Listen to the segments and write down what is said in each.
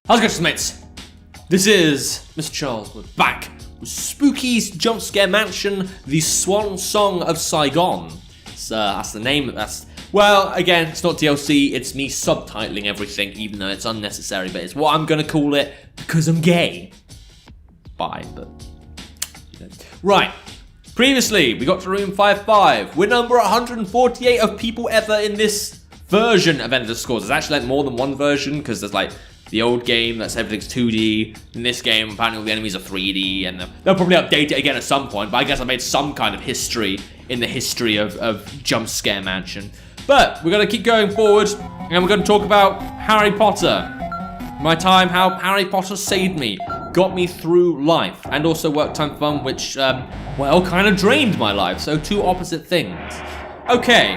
How's it going, mates? This is Mrjacharles. We're back with Spooky's Jumpscare Mansion, the Swan Song of Saigon. That's the name. Well, again, it's not DLC. It's me subtitling everything, even though it's unnecessary. But it's what I'm gonna call it because I'm gay. Bye. But right. Previously, we got to room 5-5. We're number 148 of people ever in this version of Endless Scores. There's actually like more than one version because there's like the old game that's everything's 2D. In this game, apparently all the enemies are 3D, and they'll probably update it again at some point. But I guess I made some kind of history in the history of Jumpscare Mansion. But we're gonna keep going forward, and we're gonna talk about Harry Potter. My time, how Harry Potter saved me, got me through life, and also work time fun, which well, kind of drained my life. So two opposite things. Okay,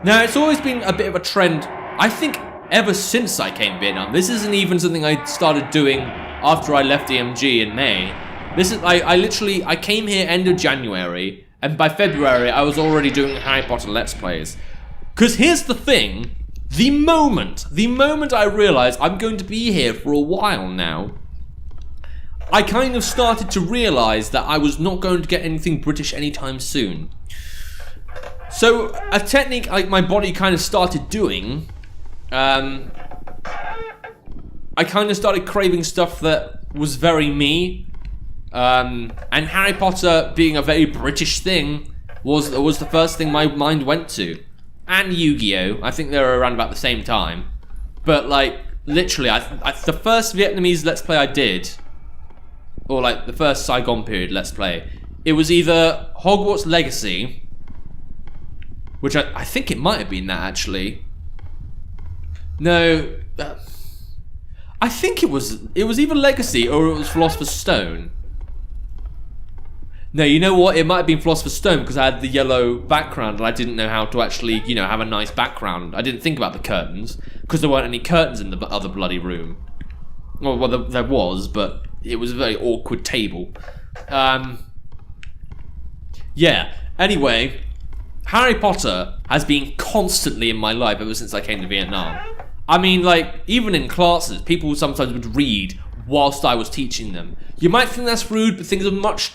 now it's always been a bit of a trend, I think, ever since I came to Vietnam. This isn't even something I started doing after I left EMG in May. This is I came here end of January, and by February I was already doing Harry Potter Let's Plays. Cause here's the thing, the moment I realized I'm going to be here for a while now, I kind of started to realize that I was not going to get anything British anytime soon. So a technique like my body kind of started doing, I kind of started craving stuff that was very me, and Harry Potter being a very British thing was the first thing my mind went to. And Yu-Gi-Oh! I think they were around about the same time. But like, literally, the first Vietnamese Let's Play I did, or like the first Saigon period Let's Play, it was either Hogwarts Legacy, which I think it might have been that actually. No, I think it was either Legacy or it was Philosopher's Stone. No, you know what? It might have been Philosopher's Stone because I had the yellow background and I didn't know how to actually, you know, have a nice background. I didn't think about the curtains because there weren't any curtains in the other bloody room. Well, there was, but it was a very awkward table. Yeah. Anyway, Harry Potter has been constantly in my life ever since I came to Vietnam. I mean, like, even in classes, people sometimes would read whilst I was teaching them. You might think that's rude, but things are much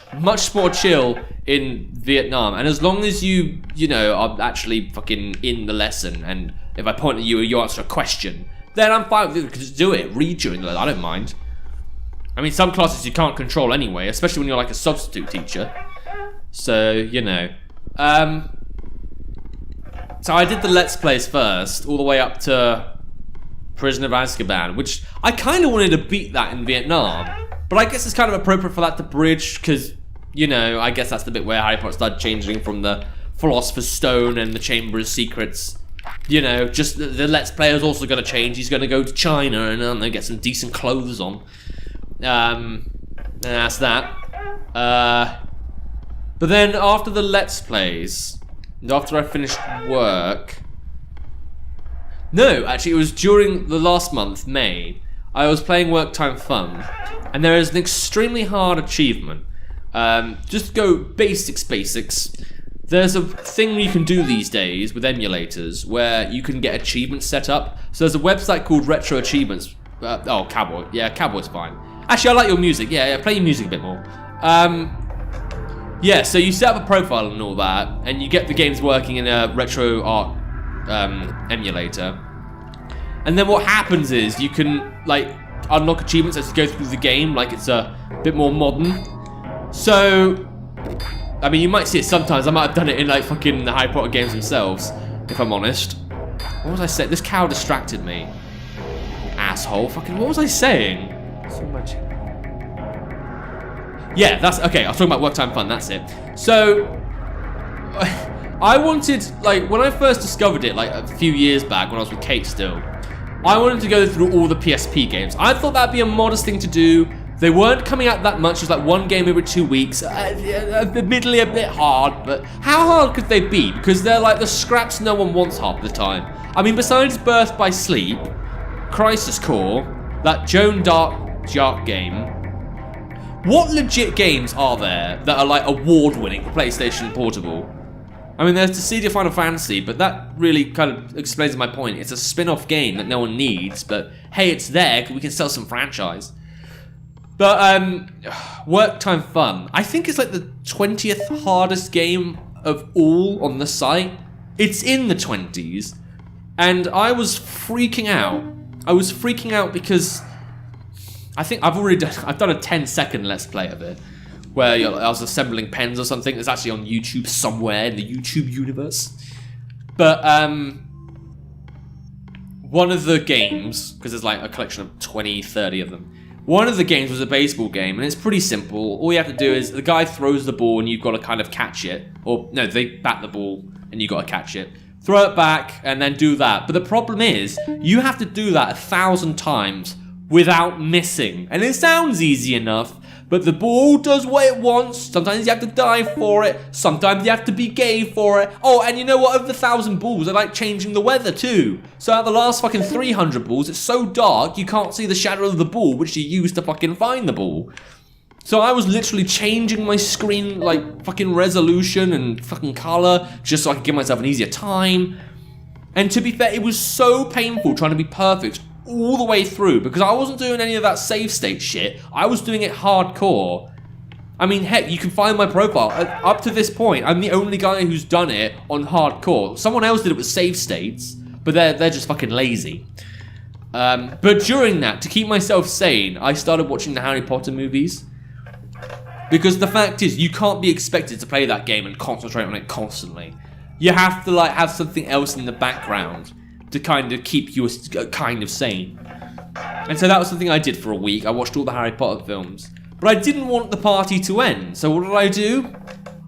more chill in Vietnam. And as long as you know, are actually fucking in the lesson, and if I point at you and you answer a question, then I'm fine with it. Just do it. Read during the, I don't mind. I mean, some classes you can't control anyway, especially when you're like a substitute teacher. So, you know. So I did the Let's Plays first, all the way up to Prisoner of Azkaban, which I kind of wanted to beat that in Vietnam, but I guess it's kind of appropriate for that to bridge, because, you know, I guess that's the bit where Harry Potter started changing from the Philosopher's Stone and the Chamber of Secrets. You know, just the Let's Player's also going to change. He's going to go to China and get some decent clothes on. And that's that. But then after the Let's Plays, after I finished work... No, actually it was during the last month, May, I was playing Work Time Fun, and there is an extremely hard achievement. Just go basics. There's a thing you can do these days with emulators where you can get achievements set up. So there's a website called Retro Achievements. Oh, Cowboy. Yeah, Cowboy's fine. Actually, I like your music. Yeah, play your music a bit more. Yeah, so you set up a profile and all that, and you get the games working in a retro art emulator. And then what happens is you can like unlock achievements as you go through the game, like it's a bit more modern. So, I mean, you might see it sometimes. I might have done it in like fucking the Harry Potter games themselves, if I'm honest. What was I saying? This cow distracted me. Asshole. Fucking, what was I saying? So much. Yeah, that's okay. I was talking about Work Time Fun. That's it. So, I wanted, like, when I first discovered it, like a few years back when I was with Kate still, I wanted to go through all the PSP games. I thought that'd be a modest thing to do. They weren't coming out that much. It was like one game every 2 weeks. Admittedly a bit hard, but how hard could they be? Because they're like the scraps no one wants half the time. I mean, besides Birth by Sleep, Crisis Core, that Joan Dark game, what legit games are there that are like award-winning for PlayStation Portable? I mean, there's Dissidia Final Fantasy, but that really kind of explains my point. It's a spin-off game that no one needs, but hey, it's there, we can sell some franchise. But, Work Time Fun. I think it's like the 20th hardest game of all on the site. It's in the 20s, and I was freaking out. I was freaking out because I think I've done a 10-second Let's Play of it, where I was assembling pens or something. It's actually on YouTube somewhere in the YouTube universe. But one of the games, because there's like a collection of 20, 30 of them, one of the games was a baseball game, and it's pretty simple. All you have to do is the guy throws the ball and you've got to kind of catch it. Or no, they bat the ball and you've got to catch it. Throw it back and then do that. But the problem is, you have to do that 1,000 times without missing. And it sounds easy enough, but the ball does what it wants. Sometimes you have to dive for it. Sometimes you have to be gay for it. Oh, and you know what? Of the 1,000 balls, I like changing the weather too. So out of the last fucking 300 balls, it's so dark you can't see the shadow of the ball, which you use to fucking find the ball. So I was literally changing my screen, like, fucking resolution and fucking color, just so I could give myself an easier time. And to be fair, it was so painful trying to be perfect all the way through, because I wasn't doing any of that save state shit. I was doing it hardcore. I mean, heck, you can find my profile. Up to this point, I'm the only guy who's done it on hardcore. Someone else did it with save states, but they're just fucking lazy. But during that, to keep myself sane, I started watching the Harry Potter movies. Because the fact is, you can't be expected to play that game and concentrate on it constantly. You have to like have something else in the background to kind of keep you kind of sane. And so that was something I did for a week. I watched all the Harry Potter films. But I didn't want the party to end. So what did I do?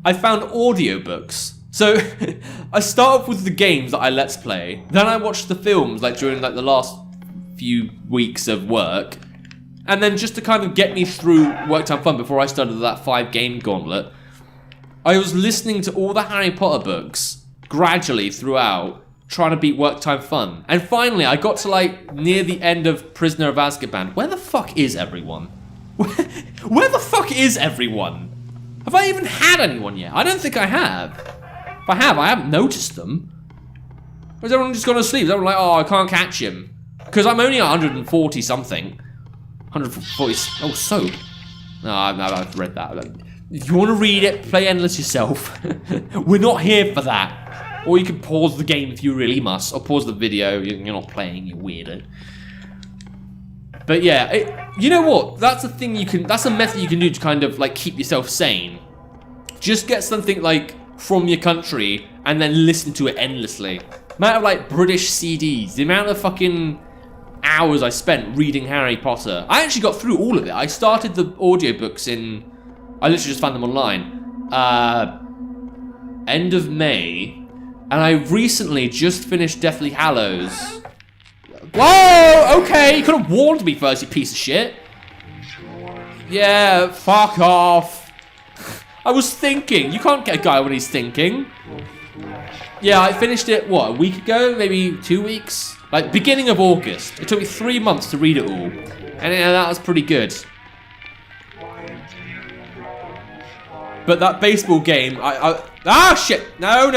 I found audiobooks. So I start off with the games that I Let's Play. Then I watched the films like during like the last few weeks of work. And then just to kind of get me through Work Time Fun before I started that 5-game gauntlet, I was listening to all the Harry Potter books gradually throughout, trying to beat Work Time Fun. And finally, I got to like near the end of Prisoner of Azkaban. Where the fuck is everyone? Where the fuck is everyone? Have I even had anyone yet? I don't think I have. If I have, I haven't noticed them. Or is everyone just gone to sleep? Is everyone like, oh, I can't catch him? Because I'm only 140 something. 140, oh, soap. No, I've read that. If you want to read it, play Endless yourself. We're not here for that. Or you can pause the game if you really must. Or pause the video, you're not playing, you weirdo. But yeah, you know what? That's a thing you can, that's a method you can do to kind of like keep yourself sane. Just get something like from your country and then listen to it endlessly. Amount of like British CDs, the amount of fucking hours I spent reading Harry Potter. I actually got through all of it. I started the audiobooks in, I literally just found them online, end of May, and I recently just finished Deathly Hallows. Whoa, okay, you could have warned me first, you piece of shit. Yeah, fuck off. I was thinking, you can't get a guy when he's thinking. Yeah, I finished it, what, a week ago? Maybe 2 weeks? Like, beginning of August. It took me 3 months to read it all. And yeah, that was pretty good. But that baseball game, ah, shit! No.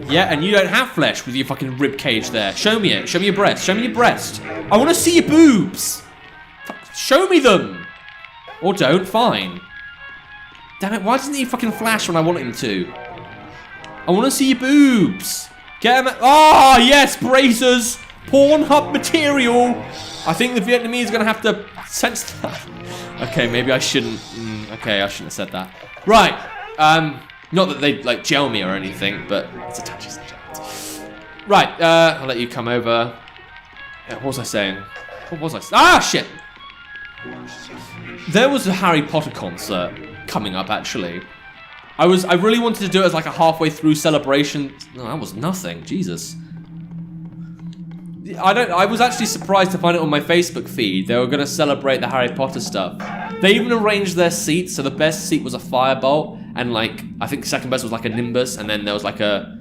Yeah, and you don't have flesh with your fucking rib cage there. Show me it. Show me your breast. Show me your breast. I want to see your boobs. Show me them. Or don't, fine. Damn it, why doesn't he fucking flash when I want him to? I want to see your boobs. Get him. Oh, yes, Brazers. Pornhub material. I think the Vietnamese are going to have to sense that. Okay, maybe I shouldn't. Okay, I shouldn't have said that. Right. Not that they'd, like, gel me or anything, but it's a touchy subject. Right, I'll let you come over. Yeah, what was I saying? What was I saying? Ah, shit. There was a Harry Potter concert coming up, actually. I really wanted to do it as like a halfway through celebration. No, that was nothing. Jesus. I was actually surprised to find it on my Facebook feed. They were going to celebrate the Harry Potter stuff. They even arranged their seats, so the best seat was a firebolt, and like, I think second best was like a Nimbus, and then there was like a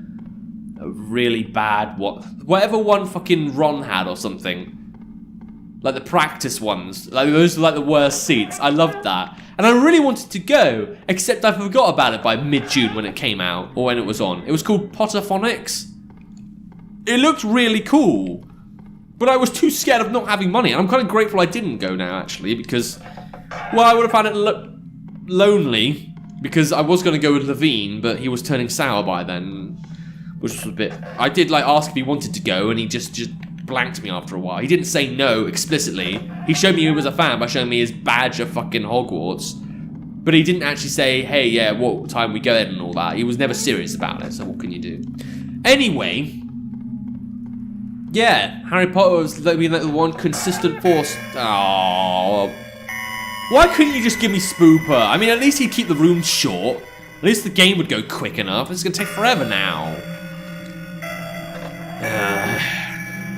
really bad, whatever one fucking Ron had or something. Like the practice ones. Like those are like the worst seats. I loved that. And I really wanted to go, except I forgot about it by mid-June when it came out, or when it was on. It was called Potterphonics. It looked really cool, but I was too scared of not having money. And I'm kind of grateful I didn't go now, actually, because, well, I would have found it lonely, because I was going to go with Levine, but he was turning sour by then, which was a bit... I did, like, ask if he wanted to go, and he just blanked me after a while. He didn't say no explicitly. He showed me he was a fan by showing me his badge of fucking Hogwarts. But he didn't actually say, hey, yeah, what time we go in and all that. He was never serious about it, so what can you do? Anyway, yeah, Harry Potter was like the one consistent force. Oh, why couldn't you just give me Spooper? I mean, at least he'd keep the rooms short. At least the game would go quick enough. It's gonna take forever now.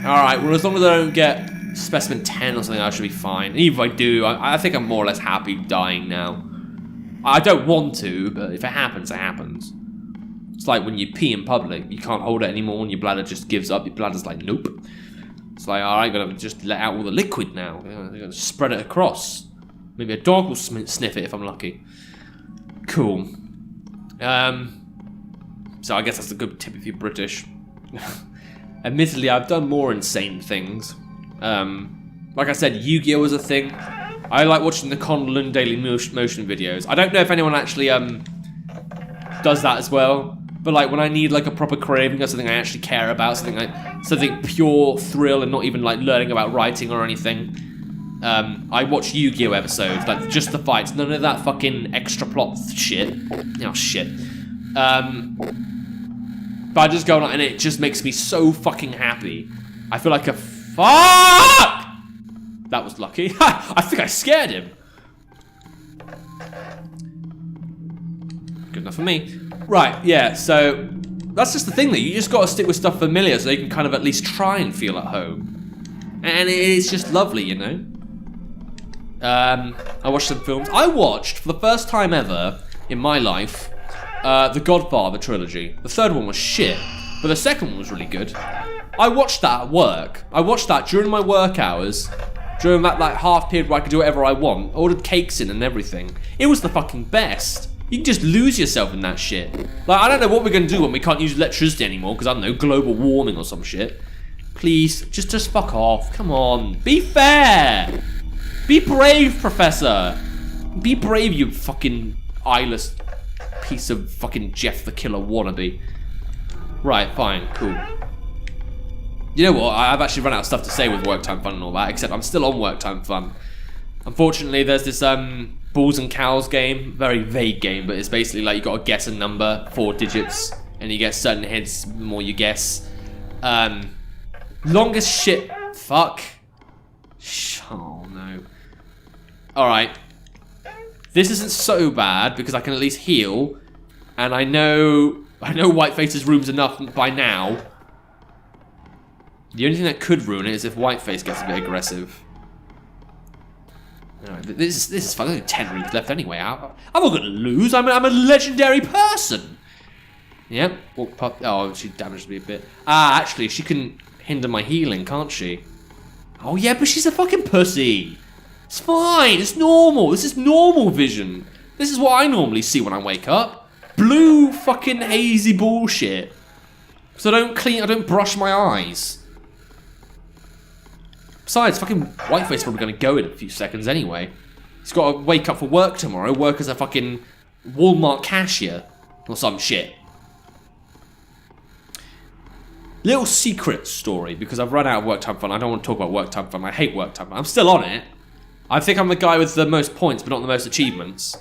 Alright, well, as long as I don't get Specimen 10 or something, I should be fine. Even if I do, I think I'm more or less happy dying now. I don't want to, but if it happens, it happens. It's like when you pee in public, you can't hold it anymore and your bladder just gives up. Your bladder's like, nope. It's like, alright, gotta just let out all the liquid now. I'm gonna spread it across. Maybe a dog will sniff it if I'm lucky. Cool. So I guess that's a good tip if you're British. Admittedly, I've done more insane things. Like I said, Yu-Gi-Oh! Was a thing. I like watching the Conlon Daily Motion videos. I don't know if anyone actually does that as well. But like when I need like a proper craving or something I actually care about, something pure thrill and not even like learning about writing or anything, I watch Yu-Gi-Oh! Episodes, like just the fights, none of that fucking extra plot shit. Oh shit. But I just go on and it just makes me so fucking happy. I feel like a fuck! That was lucky. I think I scared him. Good enough for me. Right, yeah, so that's just the thing that you just gotta stick with stuff familiar so you can kind of at least try and feel at home. And it's just lovely, you know? I watched some films. I watched, for the first time ever in my life, the Godfather trilogy. The third one was shit, but the second one was really good. I watched that at work. I watched that during my work hours, during that like half period where I could do whatever I want. I ordered cakes in and everything. It was the fucking best. You can just lose yourself in that shit. Like, I don't know what we're gonna do when we can't use electricity anymore, because I don't know, global warming or some shit. Please, just fuck off. Come on. Be fair. Be brave, Professor. Be brave, you fucking eyeless piece of fucking Jeff the Killer wannabe. Right, fine, cool. You know what? I've actually run out of stuff to say with work time fun and all that, except I'm still on work time fun. Unfortunately, there's this balls and cows game, very vague game, but it's basically like you got to guess a number, 4 digits, and you get certain hits the more you guess. Longest shit. Fuck. Oh no. Alright. This isn't so bad because I can at least heal, and I know Whiteface's room's enough by now. The only thing that could ruin it is if Whiteface gets a bit aggressive. Alright, this is fun. There's only 10 rooms left anyway. I'm not gonna lose. I'm a legendary person. Yep. Oh, she damaged me a bit. Ah, actually, she can hinder my healing, can't she? Oh yeah, but she's a fucking pussy. It's fine. It's normal. This is normal vision. This is what I normally see when I wake up. Blue fucking hazy bullshit. So I don't brush my eyes. Besides, fucking Whiteface probably gonna go in a few seconds anyway. He's got to wake up for work tomorrow, work as a fucking Walmart cashier or some shit. Little secret story, because I've run out of work time fun. I don't want to talk about work time fun. I hate work time fun. I'm still on it. I think I'm the guy with the most points, but not the most achievements.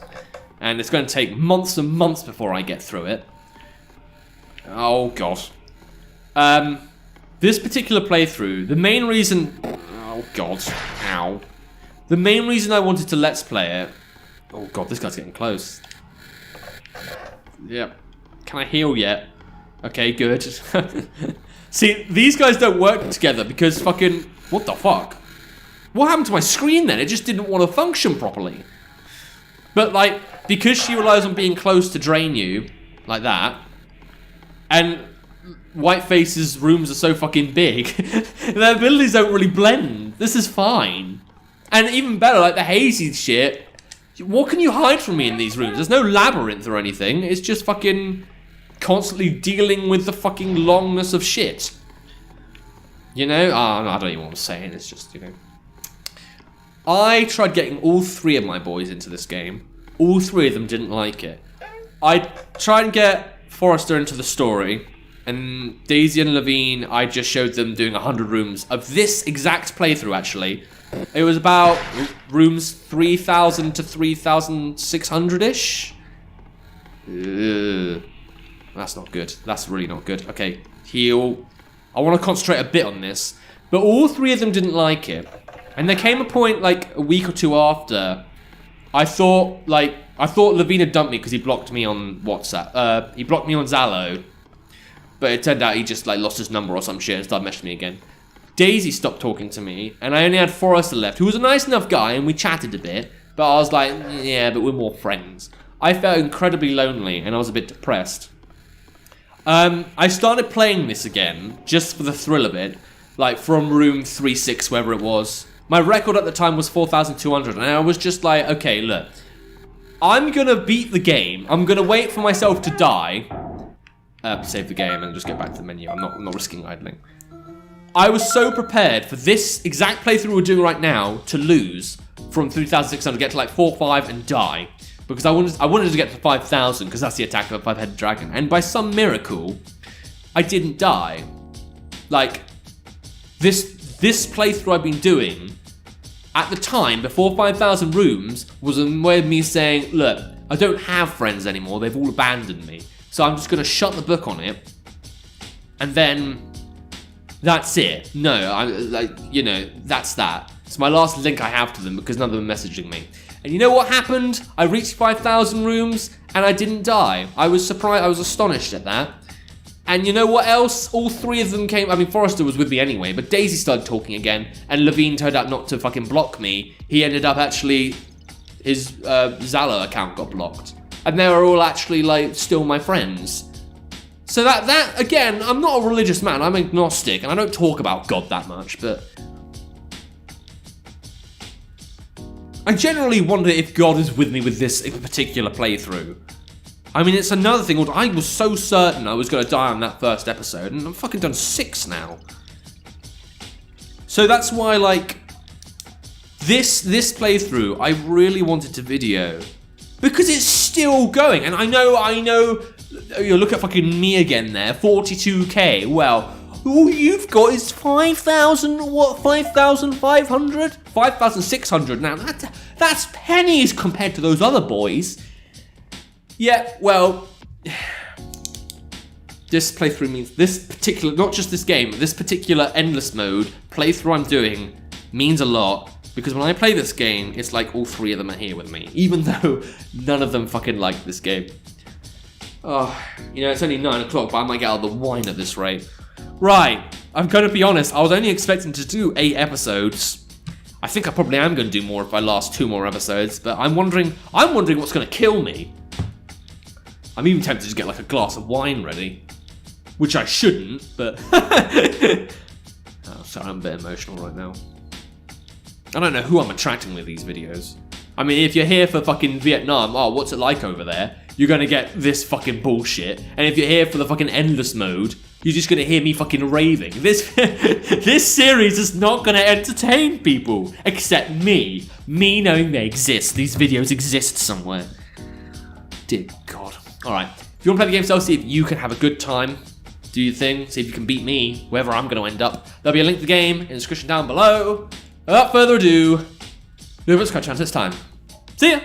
And it's going to take months and months before I get through it. Oh, God. This particular playthrough, the main reason... Oh, God. Ow. The main reason I wanted to Let's Play it... Oh, God, this guy's getting close. Yep. Can I heal yet? Okay, good. See, these guys don't work together because fucking... What the fuck? What happened to my screen then? It just didn't want to function properly. But, like, because she relies on being close to drain you, like that, and Whiteface's rooms are so fucking big, their abilities don't really blend. This is fine. And even better, like the hazy shit. What can you hide from me in these rooms? There's no labyrinth or anything. It's just fucking constantly dealing with the fucking longness of shit. You know? I don't even know what I'm saying. It's just, you know. I tried getting all 3 of my boys into this game. All 3 of them didn't like it. I tried and get Forrester into the story. And Daisy and Levine, I just showed them doing 100 rooms of this exact playthrough, actually. It was about rooms 3,000 to 3,600-ish. That's not good. That's really not good. Okay, heal. I want to concentrate a bit on this. But all 3 of them didn't like it. And there came a point, like, a week or 2 after, I thought Levine had dumped me because he blocked me on WhatsApp. He blocked me on Zallo. But it turned out he just, like, lost his number or some shit and started messaging me again. Daisy stopped talking to me, and I only had Forrester left, who was a nice enough guy, and we chatted a bit. But I was like, yeah, but we're more friends. I felt incredibly lonely, and I was a bit depressed. I started playing this again, just for the thrill of it. Like, from room 3-6, wherever it was. My record at the time was 4,200, and I was just like, okay, look. I'm gonna beat the game. I'm gonna wait for myself to die. Save the game and just get back to the menu. I'm not risking idling. I was so prepared for this exact playthrough we're doing right now to lose from 3,600, get to like 4, 5 and die. Because I wanted to get to 5,000 because that's the attack of a 5-headed dragon. And by some miracle, I didn't die. Like, this playthrough I've been doing, at the time, before 5,000 rooms, was a way of me saying, look, I don't have friends anymore, they've all abandoned me. So I'm just going to shut the book on it, and then that's it. No, that's that. It's my last link I have to them because none of them are messaging me. And you know what happened? I reached 5,000 rooms, and I didn't die. I was surprised, I was astonished at that. And you know what else? All 3 of them came, I mean, Forrester was with me anyway, but Daisy started talking again, and Levine turned out not to fucking block me. He ended up actually, his Zallo account got blocked. And they were all actually, like, still my friends. So that again, I'm not a religious man, I'm agnostic, and I don't talk about God that much, but I generally wonder if God is with me with this particular playthrough. I mean, it's another thing, I was so certain I was going to die on that first episode, and I've fucking done 6 now. So that's why, like, this playthrough, I really wanted to video. Because it's still going, and I know, you look at fucking me again there, 42k, well, all you've got is 5,000, what, 5,500? 5,600 now, that's pennies compared to those other boys. Yeah, well, this playthrough means this particular, not just this game, this particular endless mode playthrough I'm doing means a lot. Because when I play this game, it's like all 3 of them are here with me, even though none of them fucking like this game. Oh, you know, it's only 9 o'clock, but I might get out of the wine at this rate. Right, I'm gonna be honest, I was only expecting to do 8 episodes. I think I probably am gonna do more if I last 2 more episodes, but I'm wondering what's gonna kill me. I'm even tempted to get like a glass of wine ready. Which I shouldn't, but oh, sorry, I'm a bit emotional right now. I don't know who I'm attracting with these videos. I mean, if you're here for fucking Vietnam, oh, what's it like over there? You're gonna get this fucking bullshit. And if you're here for the fucking endless mode, you're just gonna hear me fucking raving. This series is not gonna entertain people, except me. Me knowing they exist. These videos exist somewhere. Dear God. Alright, if you wanna play the game yourself, see if you can have a good time. Do your thing, see if you can beat me, wherever I'm gonna end up. There'll be a link to the game in the description down below. Without further ado, no, let's catch you this time. See ya!